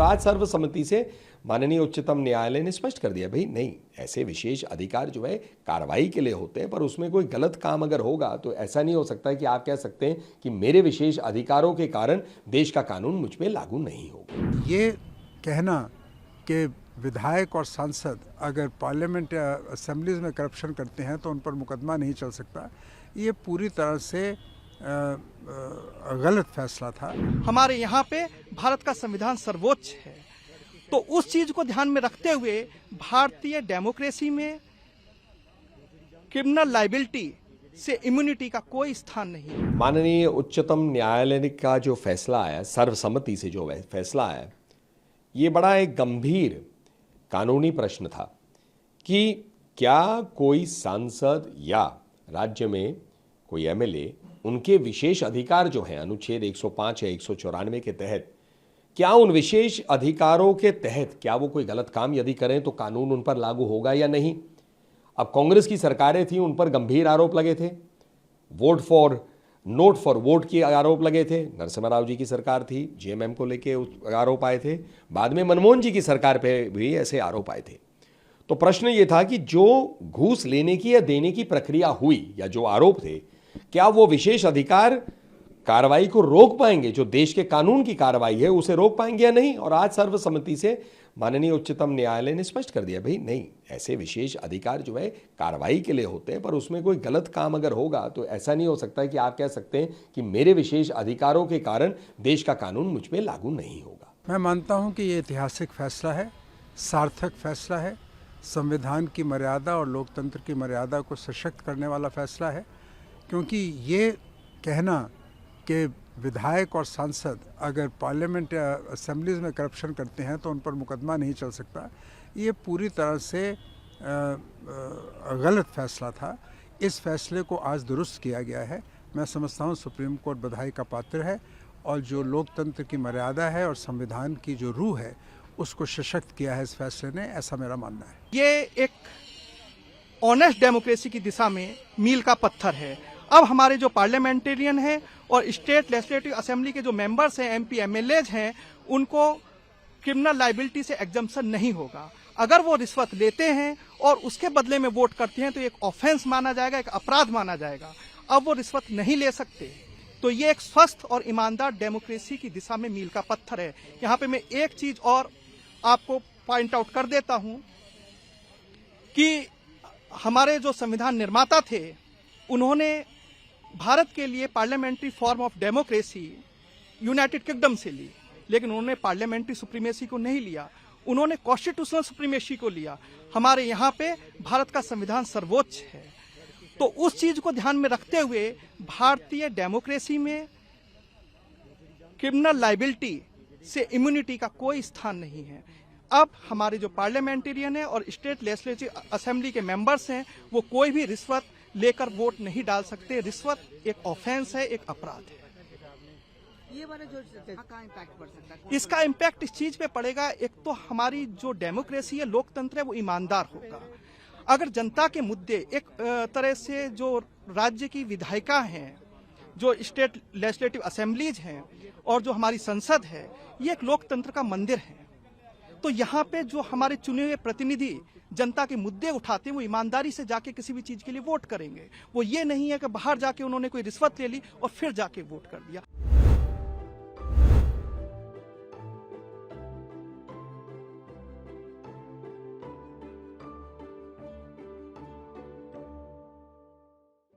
आज सर्वसम्मति से माननीय उच्चतम न्यायालय ने स्पष्ट कर दिया, भाई नहीं, ऐसे विशेष अधिकार जो है कार्रवाई के लिए होते हैं, पर उसमें कोई गलत काम अगर होगा तो ऐसा नहीं हो सकता कि आप कह सकते हैं कि मेरे विशेष अधिकारों के कारण देश का कानून मुझ पे लागू नहीं होगा। ये कहना कि विधायक और सांसद अगर पार्लियामेंट या असेंबलीज में करप्शन करते हैं तो उन पर मुकदमा नहीं चल सकता, ये पूरी तरह से गलत फैसला था। हमारे यहाँ पे भारत का संविधान सर्वोच्च है, तो उस चीज को ध्यान में रखते हुए भारतीय डेमोक्रेसी में क्रिमिनल लायबिलिटी से इम्यूनिटी का कोई स्थान नहीं। माननीय उच्चतम न्यायालय का जो फैसला आया, सर्वसम्मति से जो फैसला आया, ये बड़ा एक गंभीर कानूनी प्रश्न था कि क्या कोई सांसद या राज्य में कोई एमएलए, उनके विशेष अधिकार जो हैं अनुच्छेद 105 या 194 के तहत, क्या उन विशेष अधिकारों के तहत क्या वो कोई गलत काम यदि करें तो कानून उन पर लागू होगा या नहीं। अब कांग्रेस की सरकारें थी, उन पर गंभीर आरोप लगे थे, नोट फॉर वोट के आरोप लगे थे। नरसिम्हा राव जी की सरकार थी, जेएमएम को लेके आरोप आए थे। बाद में मनमोहन जी की सरकार पे भी ऐसे आरोप आए थे। तो प्रश्न ये था कि जो घूस लेने की या देने की प्रक्रिया हुई या जो आरोप थे, क्या वो विशेष अधिकार कार्रवाई को रोक पाएंगे, जो देश के कानून की कार्रवाई है उसे रोक पाएंगे या नहीं। और आज सर्वसम्मति से माननीय उच्चतम न्यायालय ने स्पष्ट कर दिया, भाई नहीं, ऐसे विशेष अधिकार जो है कार्रवाई के लिए होते हैं, पर उसमें कोई गलत काम अगर होगा तो ऐसा नहीं हो सकता कि आप कह सकते हैं कि मेरे विशेष अधिकारों के कारण देश का कानून मुझ पे लागू नहीं होगा। मैं मानता हूं कि ये ऐतिहासिक फैसला है, सार्थक फैसला है, संविधान की मर्यादा और लोकतंत्र की मर्यादा को सशक्त करने वाला फैसला है। क्योंकि ये कहना कि विधायक और सांसद अगर पार्लियामेंट या असेंबलीज में करप्शन करते हैं तो उन पर मुकदमा नहीं चल सकता, ये पूरी तरह से गलत फैसला था। इस फैसले को आज दुरुस्त किया गया है। मैं समझता हूँ सुप्रीम कोर्ट बधाई का पात्र है और जो लोकतंत्र की मर्यादा है और संविधान की जो रूह है उसको सशक्त किया है इस फैसले ने, ऐसा मेरा मानना है। ये एक ऑनेस्ट डेमोक्रेसी की दिशा में मील का पत्थर है। अब हमारे जो पार्लियामेंटेरियन हैं और स्टेट लेजिस्लेटिव असेंबली के जो मेंबर्स हैं, एमपी एमएलएज हैं, उनको क्रिमिनल लायबिलिटी से एग्जम्पशन नहीं होगा। अगर वो रिश्वत लेते हैं और उसके बदले में वोट करते हैं तो एक ऑफेंस माना जाएगा, एक अपराध माना जाएगा। अब वो रिश्वत नहीं ले सकते, तो ये एक स्वस्थ और ईमानदार डेमोक्रेसी की दिशा में मील का पत्थर है। यहाँ पे मैं एक चीज और आपको पॉइंट आउट कर देता हूं कि हमारे जो संविधान निर्माता थे, उन्होंने भारत के लिए parliamentary form of democracy United kingdom से ली, लेकिन उन्होंने पार्लियामेंट्री सुप्रीमेसी को नहीं लिया, उन्होंने कॉन्स्टिट्यूशनल सुप्रीमेसी को लिया। हमारे यहाँ पे भारत का संविधान सर्वोच्च है, तो उस चीज को ध्यान में रखते हुए भारतीय डेमोक्रेसी में क्रिमिनल लायबिलिटी से इम्यूनिटी का कोई स्थान नहीं है। अब हमारे जो पार्लियामेंटेरियन है और स्टेट लेजिस्लेटिव असेंबली के मेंबर्स हैं, वो कोई भी रिश्वत लेकर वोट नहीं डाल सकते। रिश्वत एक ऑफेंस है, एक अपराध है। ये वाला जो का इम्पैक्ट पड़ सकता है, इसका इम्पैक्ट इस चीज पे पड़ेगा, एक तो हमारी जो डेमोक्रेसी है, लोकतंत्र है, वो ईमानदार होगा। अगर जनता के मुद्दे एक तरह से जो राज्य की विधायिका हैं, जो स्टेट लेजिस्लेटिव असेंबलीज हैं और जो हमारी संसद है, ये एक लोकतंत्र का मंदिर है। तो यहाँ पे जो हमारे चुने हुए प्रतिनिधि जनता के मुद्दे उठाते हैं, वो ईमानदारी से जाके किसी भी चीज के लिए वोट करेंगे। वो ये नहीं है कि बाहर जाके उन्होंने कोई रिश्वत ले ली और फिर जाके वोट कर दिया।